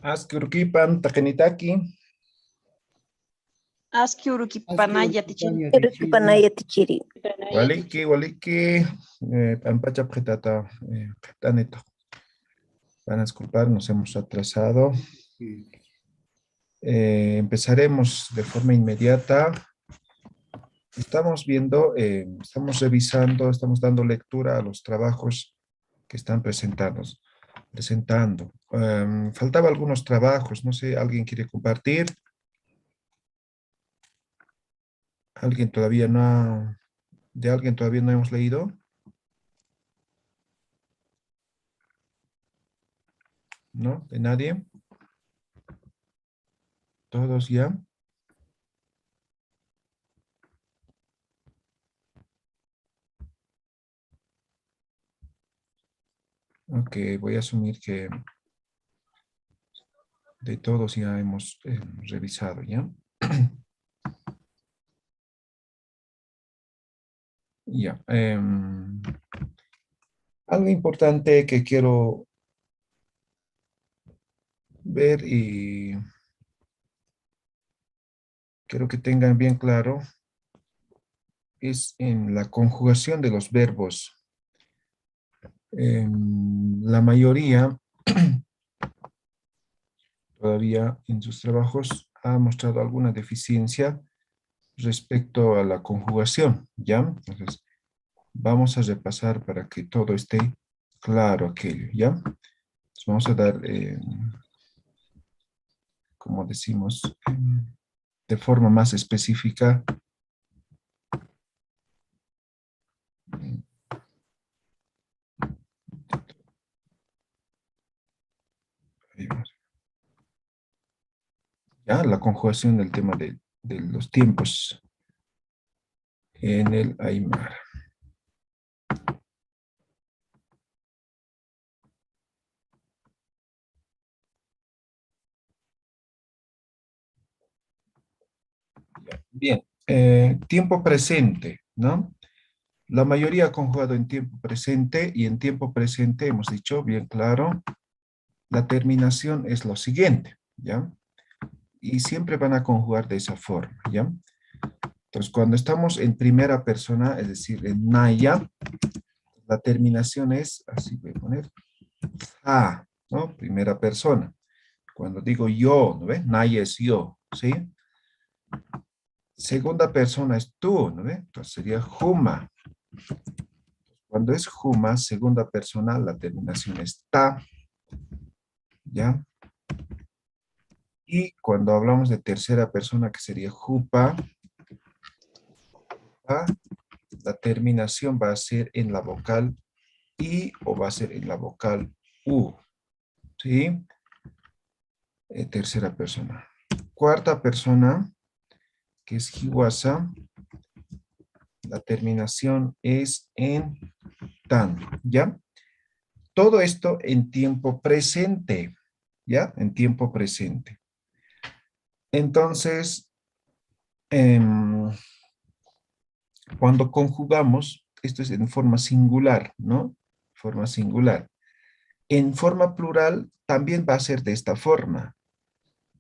Askurkipan takenitaki. Aski urukipanaya tichiri. Panaya tichiri. Waliki, pampacha pretata, tanito. Van a disculpar, nos hemos atrasado. Empezaremos de forma inmediata. Estamos viendo, estamos revisando, estamos dando lectura a los trabajos que están presentando. Faltaba algunos trabajos, no sé, ¿alguien quiere compartir? ¿Alguien todavía no de alguien todavía no hemos leído? ¿No? ¿De nadie? ¿Todos ya? Ok, voy a asumir que de todos ya hemos revisado, ¿ya? Ya. Algo importante que quiero ver y quiero que tengan bien claro es en la conjugación de los verbos. La mayoría todavía en sus trabajos ha mostrado alguna deficiencia respecto a la conjugación, ¿ya? Entonces, vamos a repasar para que todo esté claro aquello, ¿ya? Entonces, vamos a dar, como decimos, de forma más específica. Ya, la conjugación del tema de los tiempos en el Aymara. Bien, tiempo presente, ¿no? La mayoría ha conjugado en tiempo presente y en tiempo presente hemos dicho bien claro, la terminación es lo siguiente, ¿ya? Y siempre van a conjugar de esa forma, ¿ya? Entonces, cuando estamos en primera persona, es decir, en Naya, la terminación es, así voy a poner, a, ¿no? Primera persona. Cuando digo yo, ¿no ve? Naya es yo, ¿sí? Segunda persona es tú, ¿no ve? Entonces sería Juma. Cuando es Juma, segunda persona, la terminación es ta, ¿ya? Y cuando hablamos de tercera persona, que sería Jupa, la terminación va a ser en la vocal I o va a ser en la vocal U, ¿sí? Tercera persona. Cuarta persona, que es Hiwasa, la terminación es en tan, ¿ya? Todo esto en tiempo presente, ¿ya? En tiempo presente. Entonces, cuando conjugamos, esto es en forma singular, ¿no? Forma singular. En forma plural también va a ser de esta forma,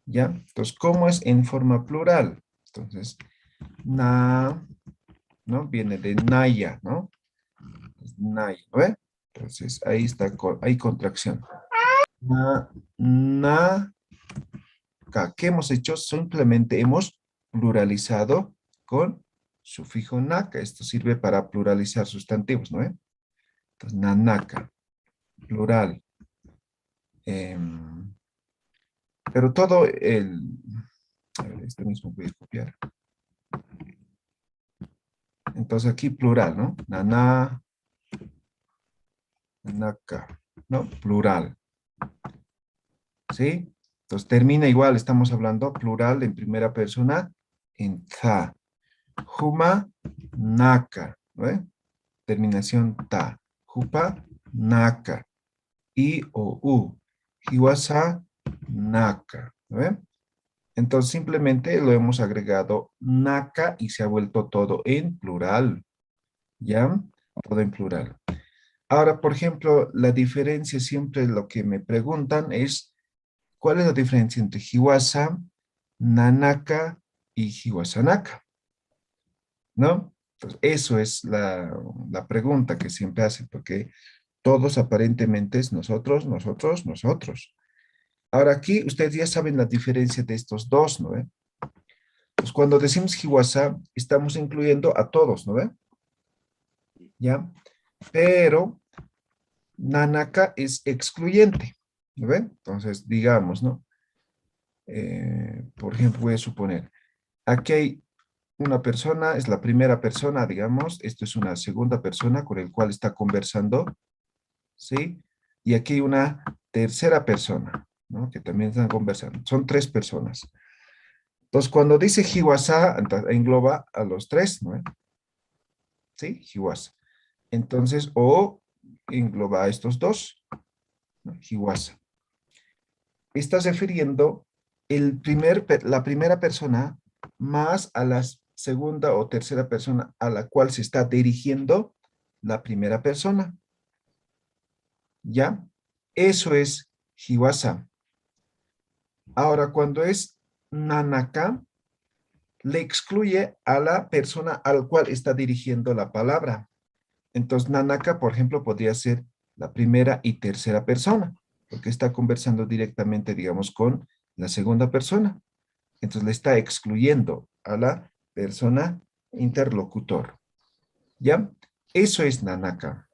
¿ya? Entonces, ¿cómo es en forma plural? Entonces, na, ¿no? Viene de naya, ¿no? Naya, ¿no ve? Entonces, ahí está, hay contracción. Na, ¿qué hemos hecho? Simplemente hemos pluralizado con sufijo naka. Esto sirve para pluralizar sustantivos, ¿no? Entonces, nanaka, plural. Pero todo el... A ver, este mismo voy a copiar. Entonces aquí plural, ¿no? Naná, nanaka, ¿no? Plural. ¿Sí? Entonces termina igual, estamos hablando plural en primera persona, en za. Juma, naka, ¿no? Terminación ta. Jupa, naka. I o u. Hiwasa, naka, ¿no? Entonces simplemente lo hemos agregado naka y se ha vuelto todo en plural. ¿Ya? Todo en plural. Ahora, por ejemplo, la diferencia siempre lo que me preguntan es ¿Cuál es la diferencia entre Hiwasa, Nanaka y Hiwasanaka? ¿No? Entonces, eso es la pregunta que siempre hace, porque todos aparentemente es nosotros, nosotros, nosotros. Ahora aquí ustedes ya saben la diferencia de estos dos, ¿no ve? Pues cuando decimos Hiwasa, estamos incluyendo a todos, ¿no ve? ¿Ya? Pero Nanaka es excluyente, ¿no ve? Entonces, digamos, ¿no? Por ejemplo, voy a suponer, aquí hay una persona, es la primera persona, digamos, esto es una segunda persona con el cual está conversando, ¿sí? Y aquí hay una tercera persona, ¿no? Que también están conversando. Son tres personas. Entonces, cuando dice Hiwasa, engloba a los tres, ¿no? ¿Sí? Hiwasa. Entonces, o engloba a estos dos, ¿no? Hiwasa. Estás refiriendo la primera persona más a la segunda o tercera persona a la cual se está dirigiendo la primera persona. ¿Ya? Eso es Hiwasa. Ahora, cuando es Nanaka, le excluye a la persona al cual está dirigiendo la palabra. Entonces, Nanaka, por ejemplo, podría ser la primera y tercera persona, porque está conversando directamente, digamos, con la segunda persona. Entonces, le está excluyendo a la persona interlocutor. ¿Ya? Eso es Nanaka.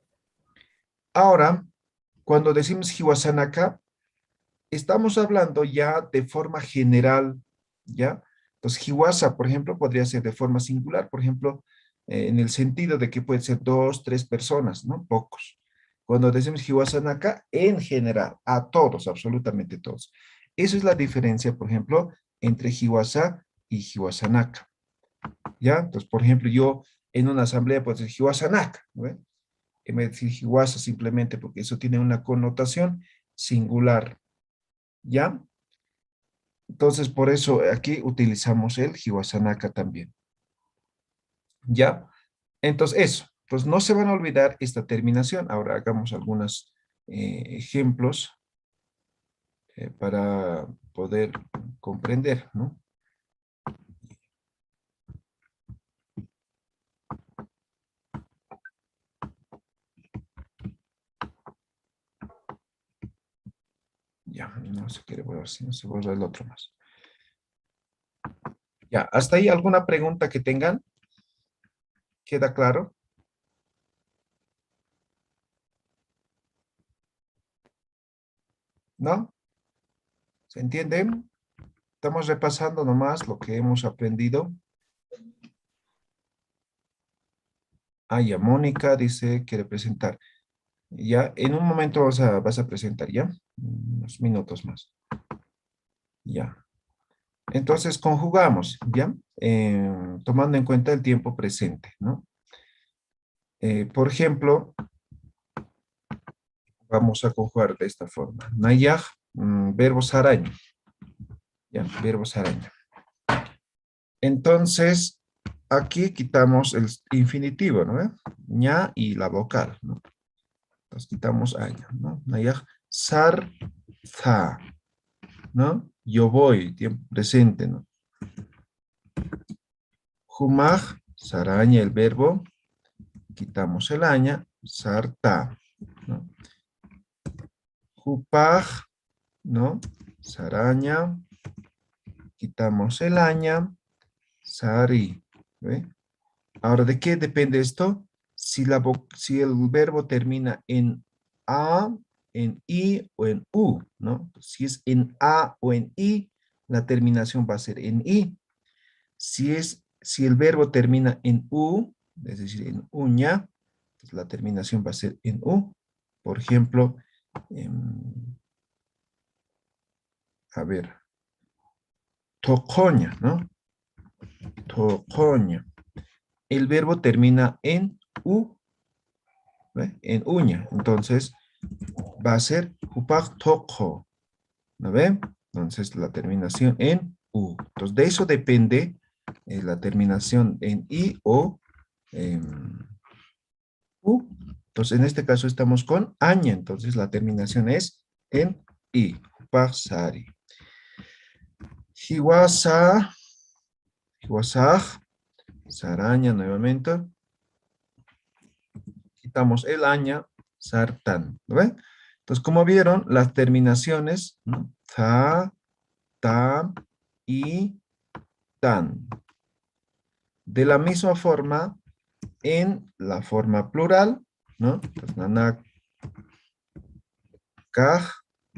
Ahora, cuando decimos Hiwasanaka, estamos hablando ya de forma general, ¿ya? Entonces, Hiwasa, por ejemplo, podría ser de forma singular, por ejemplo, en el sentido de que puede ser dos, tres personas, ¿no? Pocos. Cuando decimos Hiwasanaka, en general, a todos, absolutamente todos. Esa es la diferencia, por ejemplo, entre Hiwasa y Hiwasanaka, ¿ya? Entonces, por ejemplo, yo en una asamblea puedo decir Hiwasanaka, ¿no? En vez de decir Hiwasa simplemente porque eso tiene una connotación singular, ¿ya? Entonces, por eso aquí utilizamos el Hiwasanaka también. ¿Ya? Entonces, eso. Entonces, no se van a olvidar esta terminación. Ahora hagamos algunos ejemplos para poder comprender, ¿no? Ya, no se quiere borrar, si no se borra el otro más. Ya, ¿hasta ahí alguna pregunta que tengan? ¿Queda claro? ¿No? ¿Se entiende? Estamos repasando nomás lo que hemos aprendido. Ah, ya, Mónica dice, quiere presentar. Ya, en un momento vas a presentar, ¿ya? Unos minutos más. Ya. Entonces, conjugamos, ¿ya? Tomando en cuenta el tiempo presente, ¿no? Por ejemplo, vamos a conjugar de esta forma. Nayaj, verbo saraño. Ya, verbo saraño. Entonces, aquí quitamos el infinitivo, ¿no? Ña y la vocal, ¿no? Entonces, quitamos año, ¿no? Nayaj, sar, za, ¿no? Yo voy, tiempo presente, ¿no? Humaj, saraña el verbo, quitamos el aña, sarta, ¿no? Jupaj, ¿no? Saraña, quitamos el aña, sari, ¿ve? Ahora, ¿de qué depende esto? Si el verbo termina en a, en i o en u, ¿no? Si es en a o en i, la terminación va a ser en i. Si el verbo termina en u, es decir, en uña, pues la terminación va a ser en u. Por ejemplo, a ver, tocoña, ¿no? Tocoña. El verbo termina en u, ¿ve? En uña. Entonces, va a ser upaj toco, ¿no ve? Entonces, la terminación en u. Entonces, de eso depende la terminación en i o en u. Entonces, en este caso estamos con aña. Entonces, la terminación es en i. Upaj sari. Hiwasa, hiwasaj, saraña nuevamente. Quitamos el aña, sartán, ¿no ven? Entonces, como vieron, las terminaciones, ¿no? Ta, ta y tan. De la misma forma, en la forma plural, ¿no? Entonces, nanak, kaj,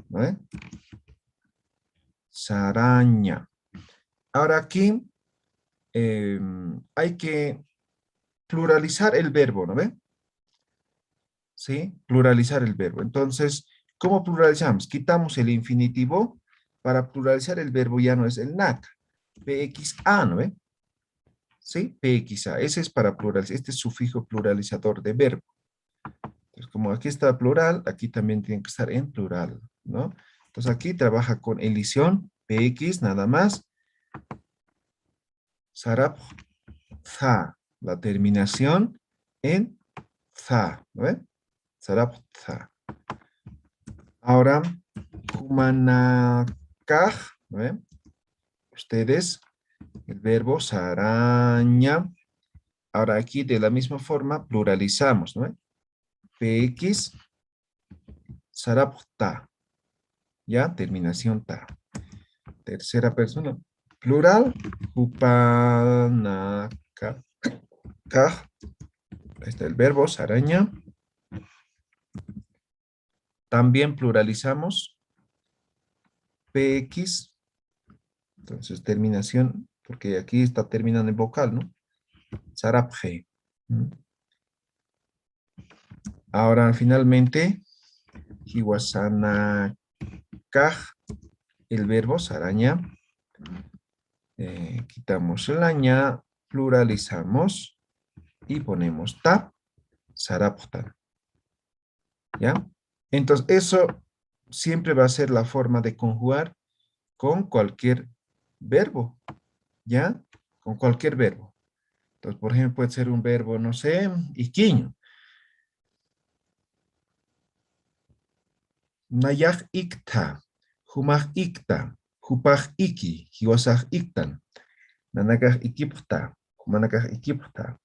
¿no ven? Saraña. Ahora aquí hay que pluralizar el verbo, ¿no ven? ¿Sí? Pluralizar el verbo. Entonces, ¿cómo pluralizamos? Quitamos el infinitivo. Para pluralizar el verbo ya no es el nac. PXA, ¿no ven? ¿Sí? PXA. Ese es para pluralizar. Este es sufijo pluralizador de verbo. Entonces, como aquí está plural, aquí también tiene que estar en plural, ¿no? Entonces, aquí trabaja con elisión, PX, nada más. Sarap, za. La terminación en za, ¿no ven? Sarap, za. Ahora, humanakaj, ¿no ven? Ustedes, el verbo saraña. Ahora aquí de la misma forma pluralizamos, ¿no ven? PX, sarapta. Ya, terminación ta. Tercera persona. Plural, hupanakaj. Ahí está el verbo saraña. También pluralizamos PX. Entonces, terminación, porque aquí está terminando en vocal, ¿no? Sarapje. Ahora, finalmente, hiwasanakaj, el verbo saraña. Quitamos el aña, pluralizamos y ponemos ta, saraptan. ¿Ya? Entonces, eso siempre va a ser la forma de conjugar con cualquier verbo. ¿Ya? Con cualquier verbo. Entonces, por ejemplo, puede ser un verbo, no sé, iquiño. Nayaj ikta, humaj ikta, hupaj iki, hiwasaj iktan, nanakaj ikipta, humanakaj ikipta,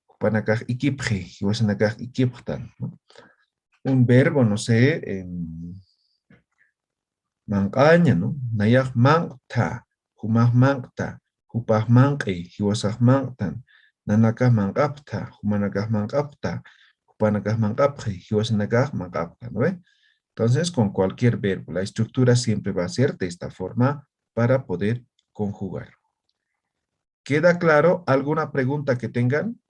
hupanakaj ikipje, hiwasanakaj ikiptan, ¿no? Un verbo, no sé, mancaña, ¿no? Nayaj mancta, humaj mancta, hupaj manqui, hiwasaj manctan, nanakaj mancapta, humanakaj mancapta, hupanakaj mancapje, hiwasanakaj mancapta, ¿no ve? Entonces, con cualquier verbo, la estructura siempre va a ser de esta forma para poder conjugar. ¿Queda claro? ¿Alguna pregunta que tengan?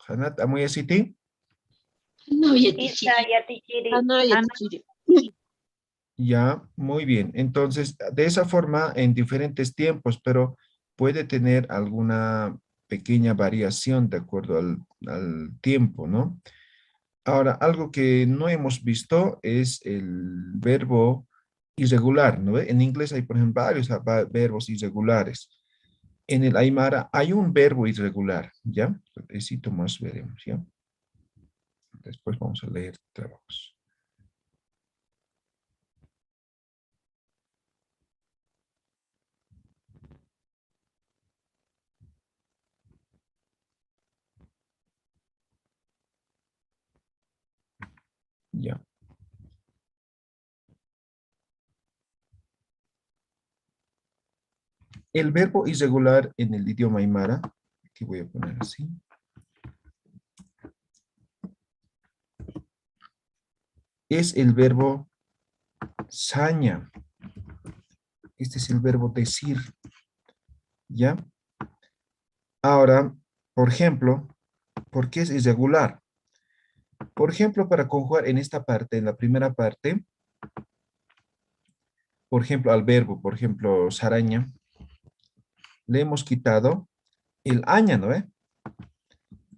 Hanat, ¿amuy asiti? No, ya te Isa yatichiri. no, ya Ana te Ya, muy bien. Entonces, de esa forma, en diferentes tiempos, pero puede tener alguna pequeña variación de acuerdo al tiempo, ¿no? Ahora, algo que no hemos visto es el verbo irregular, ¿no ve? En inglés hay, por ejemplo, varios verbos irregulares. En el Aymara hay un verbo irregular, ¿ya? Necesito más veremos, ¿ya? Después vamos a leer trabajos. Ya. El verbo irregular en el idioma Aymara, aquí voy a poner así. Es el verbo saña. Este es el verbo decir, ¿ya? Ahora, por ejemplo, ¿por qué es irregular? Por ejemplo, para conjugar en esta parte, en la primera parte, por ejemplo, al verbo, por ejemplo, saraña, le hemos quitado el aña, ¿no ve?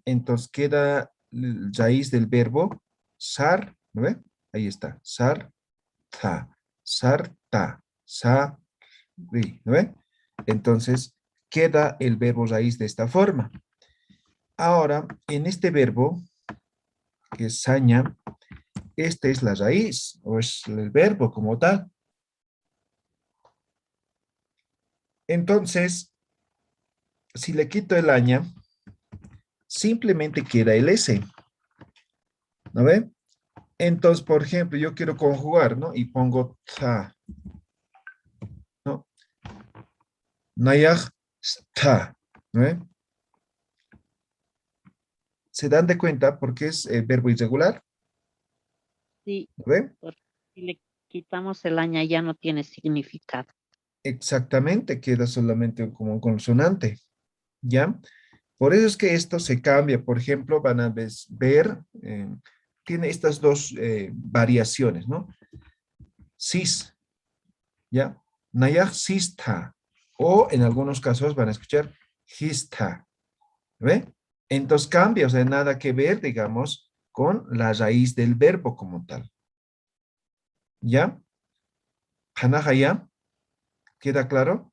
Entonces queda raíz del verbo sar, ¿no ve? Ahí está, sar, ta, sa, ri, ¿no ve? Entonces queda el verbo raíz de esta forma. Ahora, en este verbo, que es saña, Esta es la raíz, o es el verbo como tal. Entonces, si le quito el aña, simplemente queda el S. ¿No ve? Entonces, por ejemplo, yo quiero conjugar, ¿no? Y pongo ta, ¿no? Nayaj, sta, ¿no ve? ¿Se dan de cuenta porque es verbo irregular? Sí, ¿No ve? porque si le quitamos el aña ya no tiene significado. Exactamente, queda solamente como un consonante, ¿ya? Por eso es que esto se cambia. Por ejemplo, van a ver, tiene estas dos variaciones, ¿no? Sis, ¿ya? Nayaj sista. O en algunos casos van a escuchar hista, ¿ve? Entonces cambia, o sea, nada que ver, digamos, con la raíz del verbo como tal, ¿ya? Hanahaya, ¿queda claro?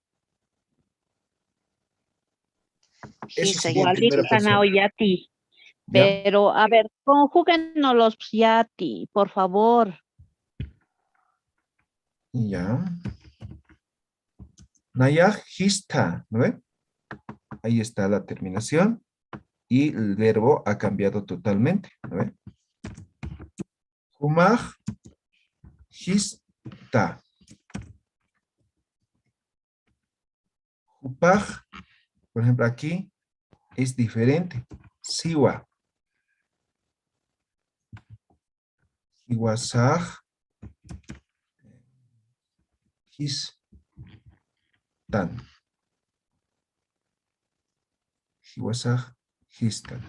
Eso His sería en igualito primera Hanao persona, Yati. ¿ya? Pero, a ver, conjúguenos los Yati, por favor. Ya. Nayaj hista, ¿no ve? Ahí está la terminación y el verbo ha cambiado totalmente, ¿no ve? Humaj hista. Hupaj, por ejemplo, aquí es diferente. Siwa. Hiwasaj histan. Hiwasaj histan.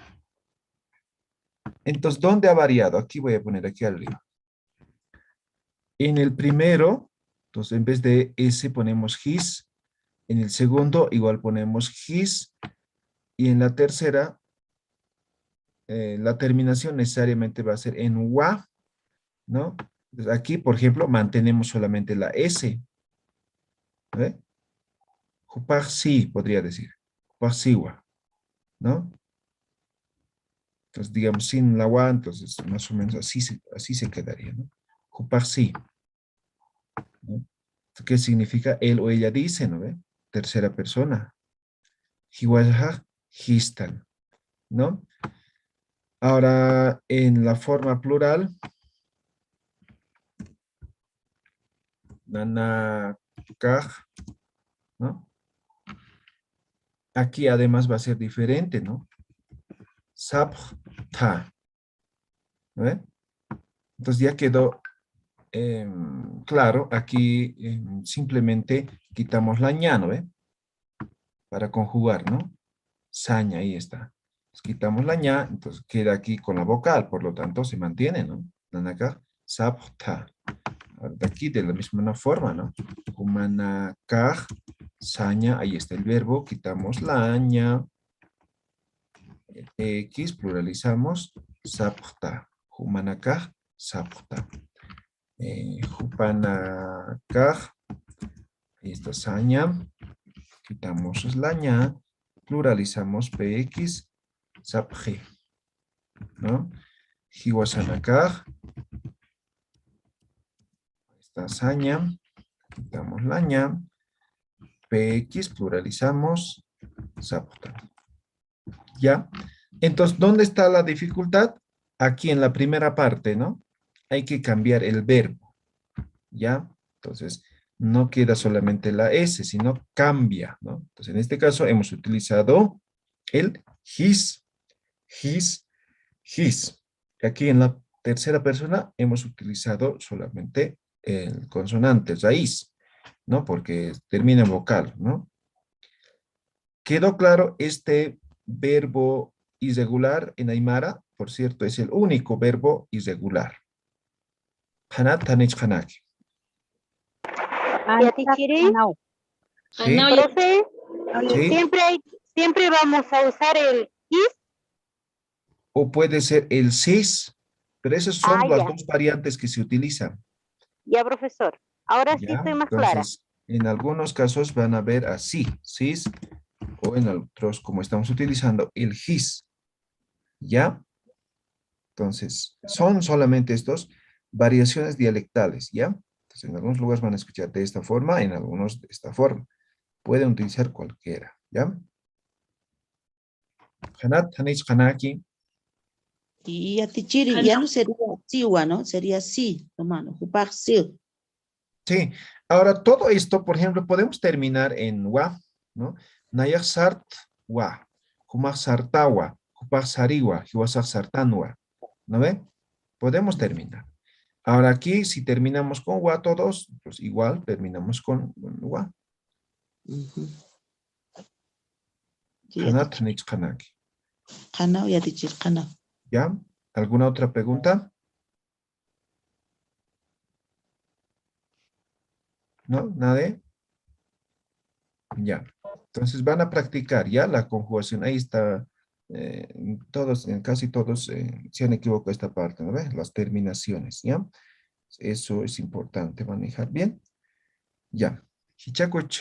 Entonces, ¿dónde ha variado? Aquí voy a poner aquí arriba. En el primero, entonces en vez de S ponemos his. En el segundo, igual ponemos his. Y en la tercera, la terminación necesariamente va a ser en wa, ¿no? Entonces, aquí, por ejemplo, mantenemos solamente la S. ¿Ve? Jupaxi, podría decir. Jupaxiwa, ¿no? Entonces, digamos, sin la wa, entonces más o menos así se quedaría, ¿no? Jupaxi, ¿no? ¿Qué significa él o ella dice, ¿no ve? Tercera persona. Hiwajaj, histan, ¿no? Ahora, en la forma plural, nanakaj, ¿no? Aquí además va a ser diferente, ¿no? Sabta, ¿no ve? Entonces ya quedó claro, aquí simplemente quitamos la ña, ¿no ve? Para conjugar, ¿no? Saña, ahí está. Entonces, quitamos la ña, entonces queda aquí con la vocal, por lo tanto se mantiene, ¿no? Nanaka, sabta. De aquí de la misma forma, ¿no? Humanakaj, saña, ahí está el verbo, quitamos la ña, X, pluralizamos, sapta. Humanakaj, sapta. Hupanakaj, ahí está saña, quitamos la ña, pluralizamos PX, sapje, ¿no? Hiwasanakaj, está saña, quitamos la ña, PX, pluralizamos, sapta. ¿Ya? Entonces, ¿dónde está la dificultad? Aquí en la primera parte, ¿no? Hay que cambiar el verbo, ¿ya? Entonces, no queda solamente la S, sino cambia, ¿no? Entonces, en este caso hemos utilizado el his, his, his. Aquí en la tercera persona hemos utilizado solamente el consonante raíz, ¿no? Porque termina en vocal, ¿no? ¿Quedó claro este verbo irregular en Aymara? Por cierto, es el único verbo irregular. Hanat tanich hanaki. Antiquiri, Hanao ¿Sí? Yati. profe, ¿Sí? siempre vamos a usar el is. O puede ser el cis, pero esas Ah, son las ya, dos variantes que se utilizan. ya, profesor. Ahora sí ¿Ya? estoy más clara. Entonces, en algunos casos van a ver así, cis, o en otros, como estamos utilizando, el his. ¿Ya? Entonces, son solamente estos. variaciones dialectales, ¿ya? Entonces, en algunos lugares van a escuchar de esta forma, en algunos de esta forma. Pueden utilizar cualquiera, ¿ya? Hanat, Hanich, Hanaki. Y a tichiri, ya no sería siwa, ¿no? Sería sí, hermano. Jupar sí. Sí, ahora todo esto, por ejemplo, podemos terminar en wa, ¿no? Nayak sart wa, humak sartawa, hupak sariwa, hiwasak sartanwa, ¿no ve? Podemos terminar. Ahora aquí, si terminamos con wa todos, pues igual terminamos con wa. Hanat, hanich, hanaki. Kana, ya tichiri, kana. ¿Ya? ¿Alguna otra pregunta? ¿No? ¿Nadie? Ya. Entonces van a practicar ya la conjugación. Ahí está. Todos, en casi todos se han equivocado esta parte, ¿no ves? Las terminaciones, ¿ya? Eso es importante manejar bien. Ya. Hichakuch,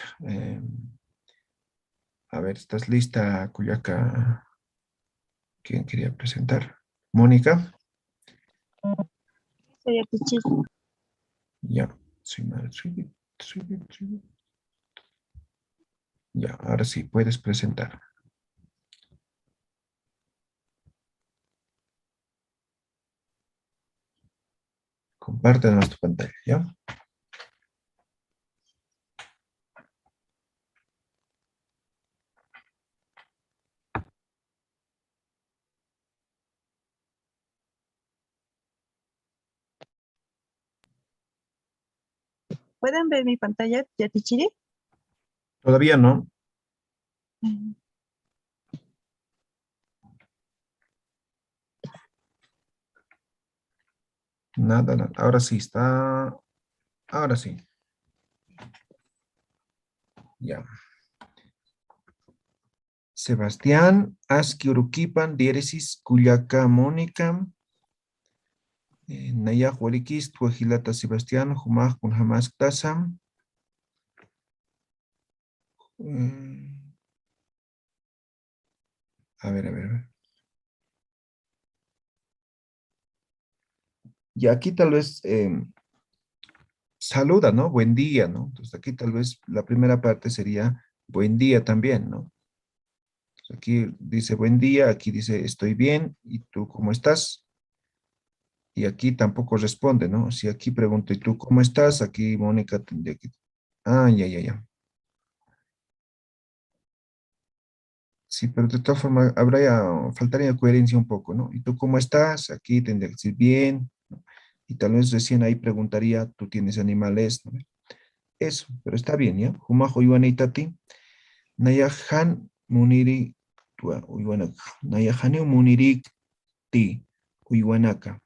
a ver, ¿estás lista, Cuyaca? ¿Quién quería presentar? Mónica. Soy el pichis. Ya. Ya, ahora sí, puedes presentar. Compártenos tu pantalla, ¿ya? ¿Pueden ver mi pantalla, Yatichiri? Todavía no. Nada, nada. Ahora sí está. Ahora sí. Ya. Sebastián, Aski Uruquipan, diéresis, Cuyaca, Mónica, Nayaj Huariquis, Tuajilata Sebastián, Jumaj, Kunjamask Tasam. A ver, a ver, a ver. Y aquí tal vez saluda, ¿no? Buen día, ¿no? Entonces aquí tal vez la primera parte sería buen día también, ¿no? Aquí dice buen día, aquí dice estoy bien, ¿y tú cómo estás? Y aquí tampoco responde, ¿no? Si aquí pregunto, ¿y tú cómo estás? Aquí Mónica tendría que... Ah, ya, ya, ya. Sí, pero de todas formas, faltaría coherencia un poco, ¿no? ¿Y tú cómo estás? Aquí tendría que decir bien, ¿no? Y tal vez recién ahí preguntaría, ¿tú tienes animales? ¿No? Eso, pero está bien, ¿ya? Humajo Iwanitati, Nayahan Muniri, Nayahaneu Munirik Ti, Uywanaka.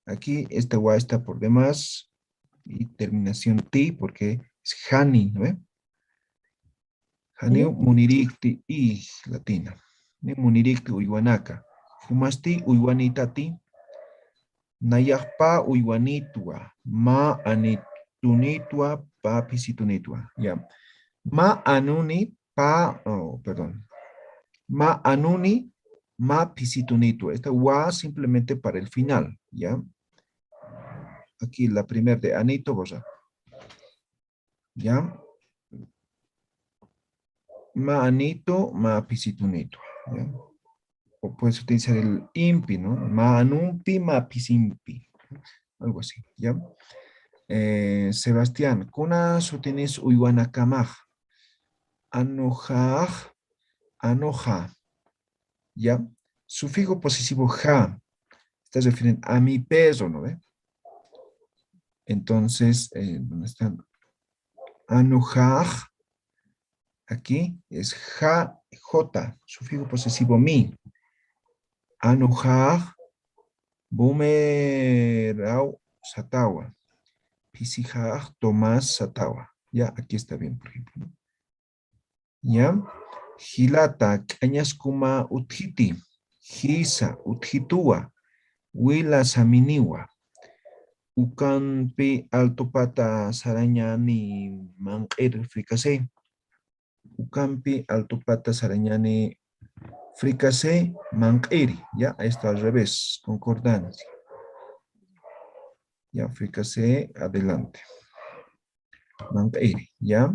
Aquí esta gua está por demás y terminación ti porque es hani, ¿no ve? Haneu munirikti y latina. Ne munirikti uywanaka. Fumasti uywanitati. Nayakpa uywanitua. Ma anitunitua pa pisitunitua. Ya. Ma anuni pa, oh, perdón. Ma anuni ma pisitunitua. Esta wa simplemente para el final, ¿ya? Aquí la primera de anito, borra. ¿Ya? Ma anito, ma pisitunito. ¿Ya? O puedes utilizar el impi, ¿no? Ma anumpi, ma pisimpi. Algo así, ¿ya? Sebastián, kuna sutinis uyguanakamaj. Anojaj, anoja. ¿Ya? Sufijo posesivo ja. Está refiriendo a mi peso, ¿no ve? Entonces, ¿dónde están? Anojaj. Aquí es ja, j. Sufijo posesivo mi. Anojaj. Bumerau Satawa. Pisijaj Tomás Satawa. Ya, aquí está bien, por ejemplo. Ya. Gilata, Cañascuma Utjiti. Gisa, Utjitua. Huila Saminiwa. Ucanpi Altopata Sarañani Manquer Fricase. Ucampi Altopata Sarañani Fricase Manqueri. Ya, ahí está al revés, concordancia. Ya, fíjese, adelante. Manq'iri, ya.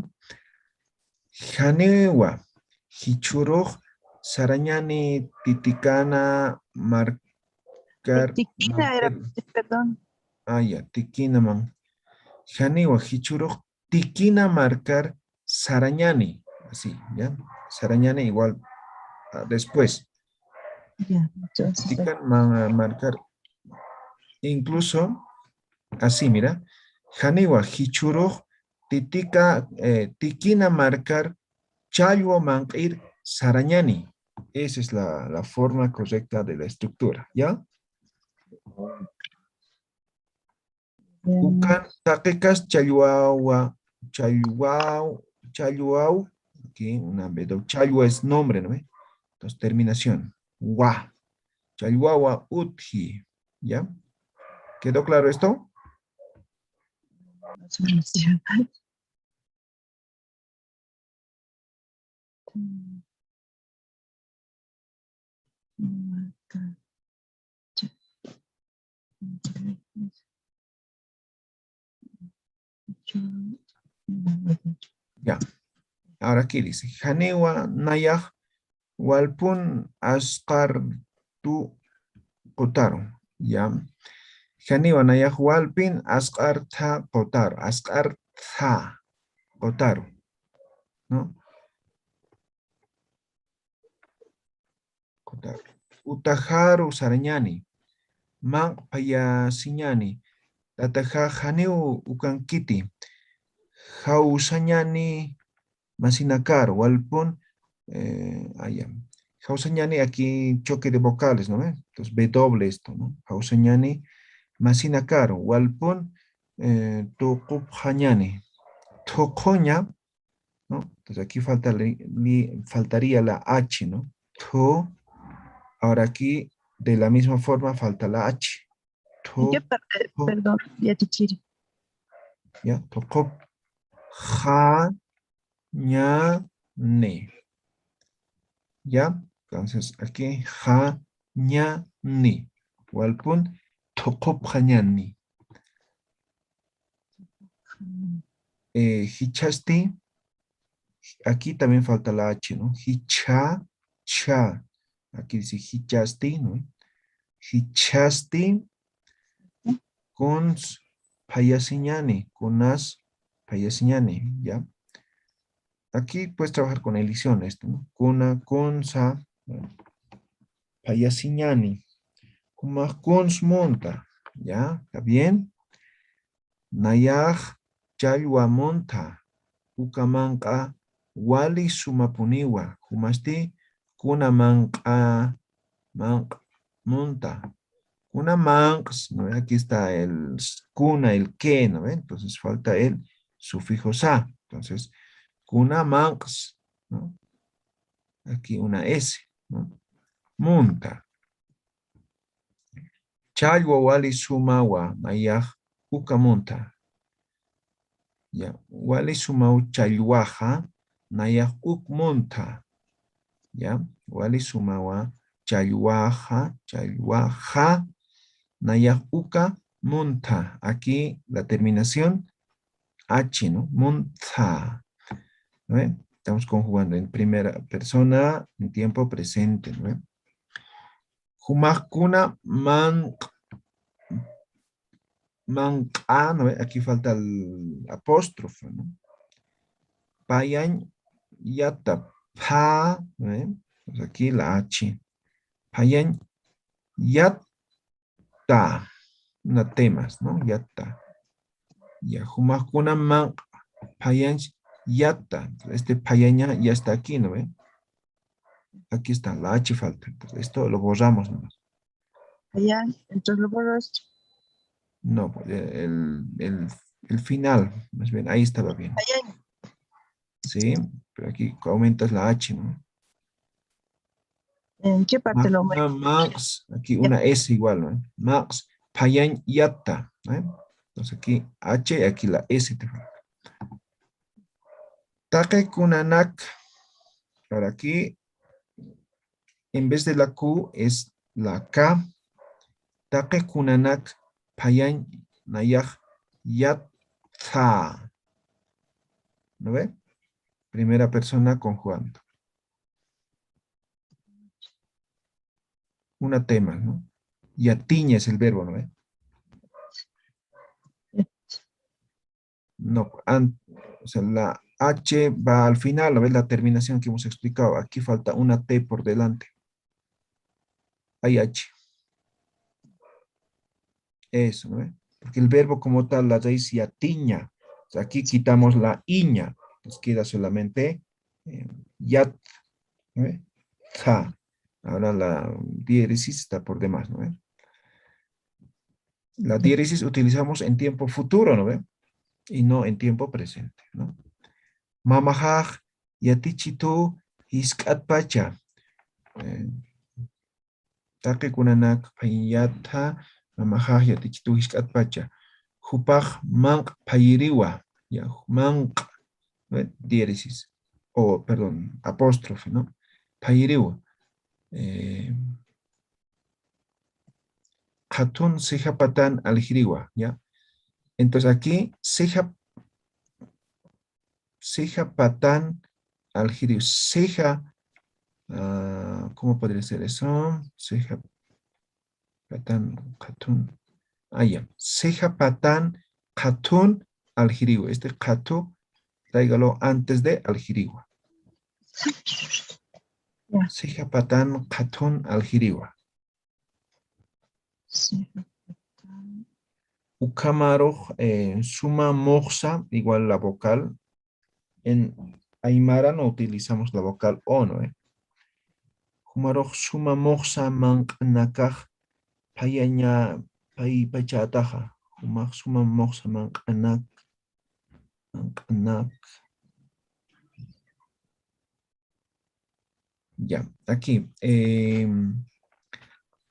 Janewa, hichuruj, sarañani, titicana, marcar, Tiquina era, perdón. ya, tikina man. Janewa, hichuruj, tikina, marcar, sarañani. Así, ya. Sarañani igual después. Ya, entonces. Tican, marcar. Incluso, así, mira. Janewa, hichuruj, titica, tikina, marcar, Chaywa manq'ir sarañani. Esa es la forma correcta de la estructura, ¿ya? Ukan taqikas chaywawa, chayuau, aquí una B, chayua es nombre, ¿no? Entonces, terminación, wa, chayuawa uthi, ¿ya? ¿Quedó claro esto? Ya. Ahora aquí dice, Janewa nayaj walpun asqar tu kotaron, ¿ya? Janiwa nayaj walpin asqar tha kotaron, asqar tha kotaron, ¿no? Kotaron. Utajaru sarañani, man payasiñani, tataja janiu ukankiti, jausañani masinakar, walpun, allá. Jausañani aquí choque de vocales, ¿no? Entonces B doble esto, ¿no? Jausañani masinakar, walpun, tuqupjañani, tocoña, ¿no? Entonces aquí faltaría la H, ¿no? To, ahora aquí de la misma forma falta la H. ¿En qué To, parte? to, Perdón, ya te chiri. ya, tocop, ja, ña, ne. ¿Ya? Entonces aquí, ja, ña, ni. Walpun, tocop, jañani. Hichasti, aquí también falta la H, ¿no? Hicha, cha. Aquí dice hichasti, ¿no? Hichasti, cons payasiñani, conas payasiñani, ¿ya? Aquí puedes trabajar con elisión esto, ¿no? Cona, consa, payasiñani, kuma cons monta, ¿ya? ¿Está bien? Nayaj challwa monta, ukamanka wali sumapuniwa, kumasti kuna manka, monta. Una manx, ¿no? Aquí está el cuna, el que, ¿no? Entonces falta el sufijo sa. Entonces, cuna manx, ¿no? Aquí una S, ¿no? Munta. Chaywa wali sumawa, mayaj, uka monta. Ya, wali sumau chaywaja, nayaj uk monta. Ya, wali sumawa chaywaja, nayaj uka monta. Aquí la terminación H, ¿no? Monta. ¿No ve? Estamos conjugando en primera persona, en tiempo presente, ¿no ve? Humakuna manca, ¿no ve? Aquí falta el apóstrofo, ¿no? Payan yata, pa, ¿no ve? Pues aquí la H. Payan yata, una temas, ¿no? Yata. Ya, humakuna manca, payan yata. Este payaña ya está aquí, ¿no ve? Aquí está, la H falta. Entonces, esto lo borramos nomás. Allá, entonces lo borras. No, pues, el final, más bien, ahí estaba bien. Allá, Sí, pero aquí aumentas la H, ¿no? ¿en qué parte lo Una aumentas? Max, aquí una S igual, ¿no? Max, Payan Yatta, ¿no? Entonces aquí H y aquí la S te falta. Take kunanak, ahora aquí, en vez de la Q es la K. Take kunanak, Payan nayaj, yatza. ¿No ve? Primera persona conjugando. Una tema, ¿no? Yatiña es el verbo, ¿no ve? No, o sea, la H va al final, ¿no ves? La terminación que hemos explicado. Aquí falta una T por delante. Hay H. Eso, ¿no ve? Porque el verbo como tal, la raíz yatiña. O sea, aquí quitamos la iña. Nos queda solamente yat, ¿no ve? Ja. Ahora la diéresis está por demás, ¿no ve? La diéresis utilizamos en tiempo futuro, ¿no ve? Y no en tiempo presente, ¿no? Mamajaj, yatichitu, iskatpacha. Take kunanak payata, mamajaj, yatichitu, iskatpacha. Jupaj, manq, payiriwa. Ya, manq, diéresis. O, perdón, apóstrofe, ¿no? Payiriwa. Hatun sejapatan aljiriwa, ¿ya? Entonces aquí, sejapatan aljiriwa. ¿Cómo podría ser eso? Ceja, patán, katun. Ya. Ceja, patán, katun, aljiriwa. Este katu, tráigalo antes de aljiriwa. Ya. Ceja, patán, katun, aljiriwa. Ukamaro, suma, moxa, igual la vocal. En Aymara no utilizamos la vocal O, ¿no? Humaroj suma moxa manqanakaj payaña pay pachataja. Humaq suma moxa manqanak. Ya, aquí.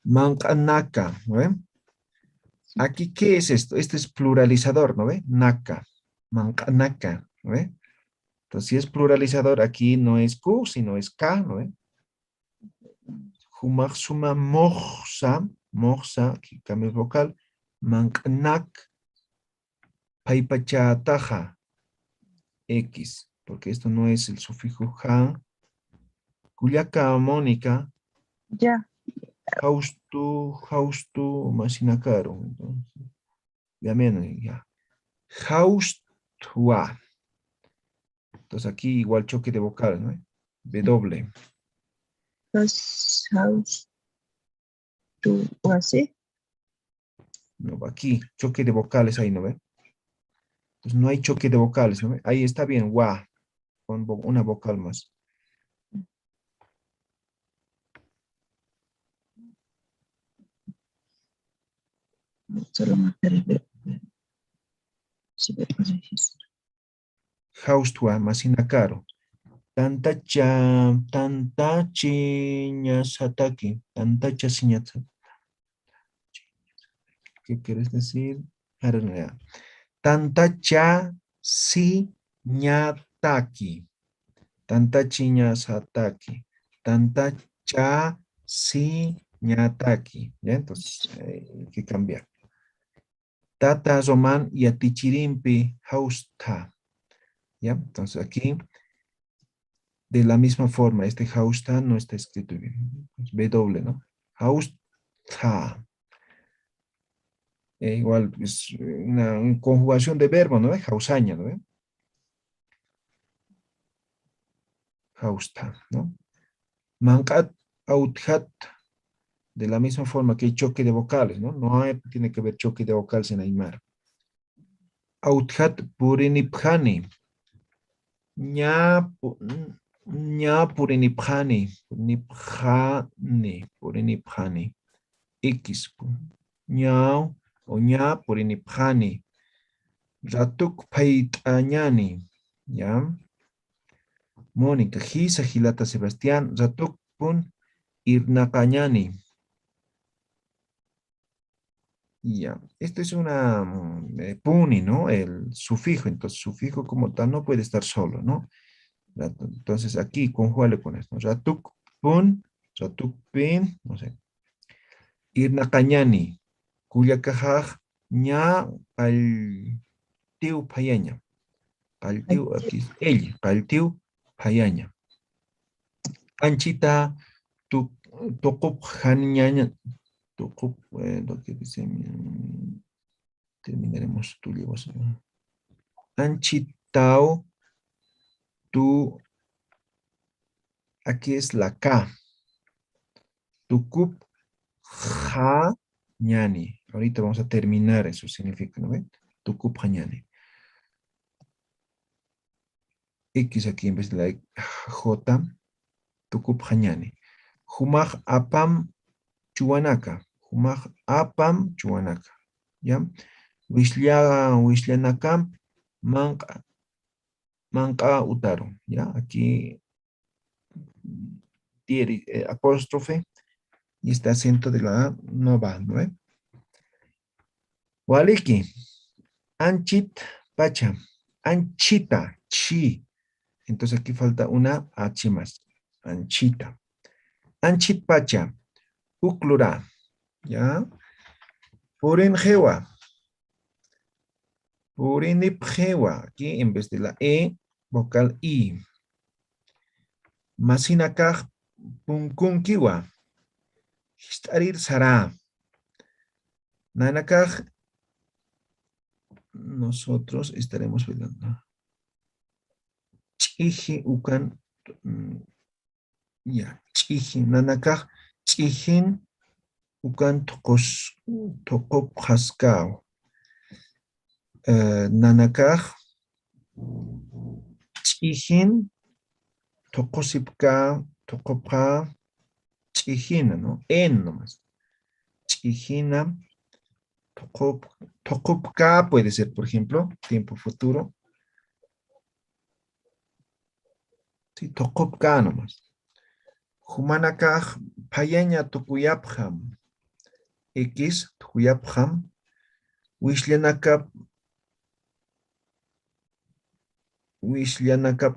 Manqanaka, ¿no ve? Aquí, ¿qué es esto? Este es pluralizador, ¿no ve? Naka, manqanaka, ¿no ve? Entonces, si es pluralizador, aquí no es Q, sino es K, ¿no ve? Humaq suma moxa, aquí cambio vocal, manqanak, paipachataja, X, porque esto no es el sufijo ja. Culiaca, Mónica, Ya. haustu, masinacaro. Entonces, ya menos, ya. Haustua. Entonces aquí igual choque de vocales, ¿no? W. House to o así. No, aquí, choque de vocales ahí, ¿no ve? Entonces no hay choque de vocales, ¿no ve? Ahí está bien, wa, con una vocal más. Solo material de registro. Haustua, masinacaro. Tantachi ñasataki. Tantacha siñata. ¿Qué quieres decir? Tantacha siñataki. Tantachi ñasataki. Tantacha siñataki. ¿Ya? Entonces, hay que cambiar. Tata Roman y atichirimpi hausta. ¿Ya? Entonces aquí, de la misma forma, este hausta no está escrito bien. W, ¿no? Hausta. Igual es una conjugación de verbo, ¿no? Hausaña, ¿no? Hausta, ¿no? Mancat, authat. De la misma forma que hay choque de vocales, ¿no? Tiene que haber choque de vocales en Aymara. Authat purinipjani. Ña purinipjani. Purinipjani. X. Ña o ña purinipjani. Ratuk paitañani. ¿Ya? Mónica, Gisa, Gilata, Sebastián, Ratuk pun irnakañani. Ya, esto es una puni, ¿no? El sufijo, entonces sufijo como tal no puede estar solo, ¿no? Entonces aquí conjúgale con esto. Ratuk pun, ratuk pin, no sé. Irnakañani, kuyakajaj, ña qaltiu payaña. Qaltiu, aquí es ella, qaltiu payaña. Anchita tukup haniñaña. Tukup, lo que dice, terminaremos tu libro. Anchitao, tu, aquí es la K. Tukup ha ñani. Ahorita vamos a terminar eso significa, ¿no ven? Tukup ha ñani. X aquí en vez de la J. Tukup ha ñani. Humaj apam chuanaka. Humaj apam chuanaka. ¿Ya? Wishlanakam manka utaro. ¿Ya? Aquí tiene apóstrofe y este acento de la A no va, ¿no? Waliki, anchit, pacha, anchita, chi. Entonces aquí falta una H más. Anchita. Anchit pacha, uklura. ¿Ya? Purinjewa. Purinipjewa. Aquí en vez de la E, vocal I. Masinakaj punkunkiwa. Histarir sara. Nanakaj. Nosotros estaremos velando. Chiji ukan. Ya, chiji. Nanakaj. Chijin ukan tokop haskao. Nanakaj. Chijin tokosipka tokopka. Chijina, ¿no? En nomás. Chijina. Tokopka puede ser, por ejemplo, tiempo futuro. Sí, tokopka nomás. Humanakaj payaña tukuyapjam. X tukuyapjam. Wishlanakap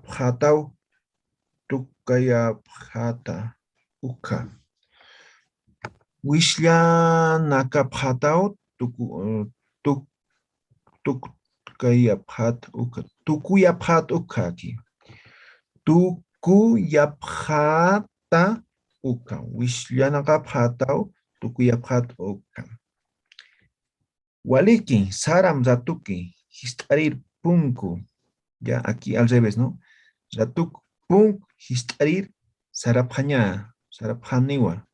hatau tukayapjata uka. Wishlanakap hatau tukayapjat uka. Tukuyapjat uka aquí. Tukuyapjata uka. Wishlanakap hatau tukuyapjat uka. Waliki, saram zatuki, histarir punku. Ya, aquí al revés, ¿no? Zatuk punk, histarir, sarapjaña, sarapjaniwa.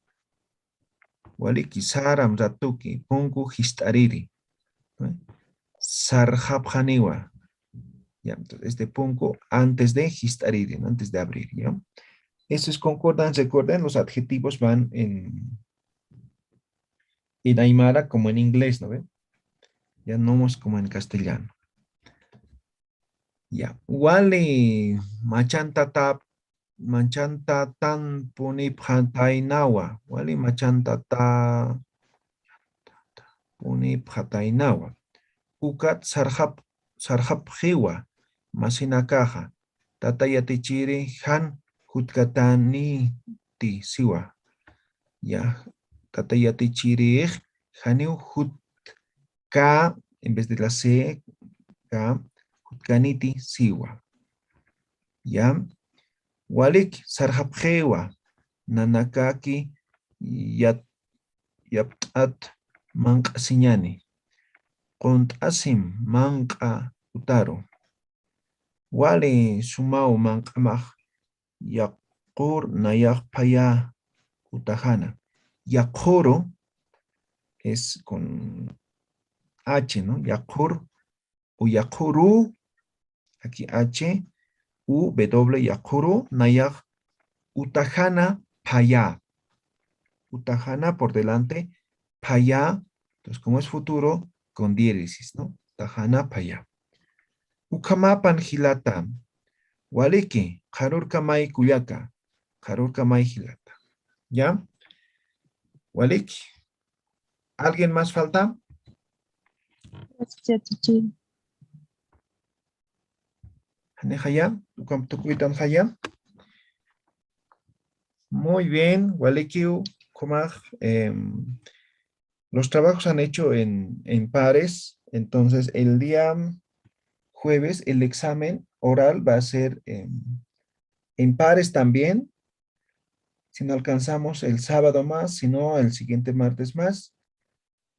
Waliki, saram zatuki, punku, histariri. ¿No? Sarjapjaniwa. Ya, entonces este punku antes de histariri, ¿no? Antes de abrir, ¿ya? Eso es concordancia. Recuerden, los adjetivos van en aymara como en inglés, ¿no ven? Ya no es como en castellano. Ya. Wali machanta tan punipjatainawa. Wali machanta ta punipjatainawa. Ukat sarjap jiwa. Masinakaja. Tatayatichiri han hutkatani ti siwa. Ya. Tatayatichiri haniu hutka en vez de la C, K. Ganiti siwa. Ya. Walik sarjapjewa. Nanakaki yapat manka siñani. Kontasim manka utaro. Wali sumau manka maj. Yakur nayak paya utajana. Yakoro es con H, ¿no? Yakur o yakuru. Aquí H, U, W, yakuru, nayak, utajana, paya. Utajana por delante, paya. Entonces, como es futuro, con diéresis, ¿no? Utajana, paya. Ukamapan hilata. Waliki, karurkamay kuyaka. Karurkamay hilata. ¿Ya? Waliki. ¿Alguien más falta? ¿Hanejaya? ¿Tukuitan haya? Muy bien, Walikiu, Komaj. Los trabajos han hecho en pares, entonces el día jueves el examen oral va a ser en pares también. Si no alcanzamos el sábado más, si no el siguiente martes más,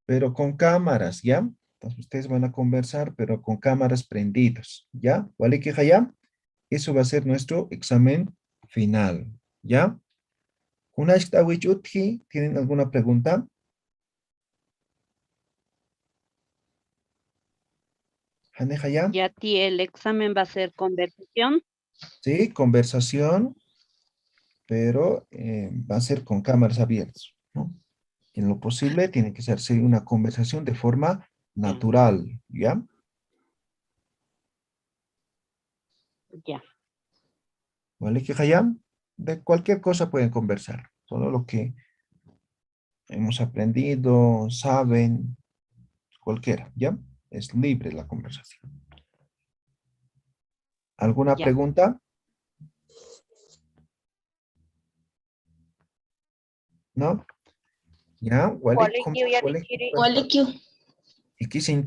pero con cámaras, ¿ya? Entonces ustedes van a conversar, pero con cámaras prendidos, ¿ya? ¿Vale, que ya? Eso va a ser nuestro examen final, ¿ya? ¿Tienen alguna pregunta? ¿Haneja ya? Yati, el examen va a ser conversación. Sí, conversación, pero va a ser con cámaras abiertas, ¿no? En lo posible tiene que hacerse una conversación de forma natural, ¿ya? Ya. ¿Vale, que ya? De cualquier cosa pueden conversar, todo lo que hemos aprendido, saben, cualquiera, ¿ya? Es libre la conversación. ¿Alguna Ya. pregunta? ¿No? ¿Ya? ¿Wale? Colegio, Yati, Chiri. ¿Y qué se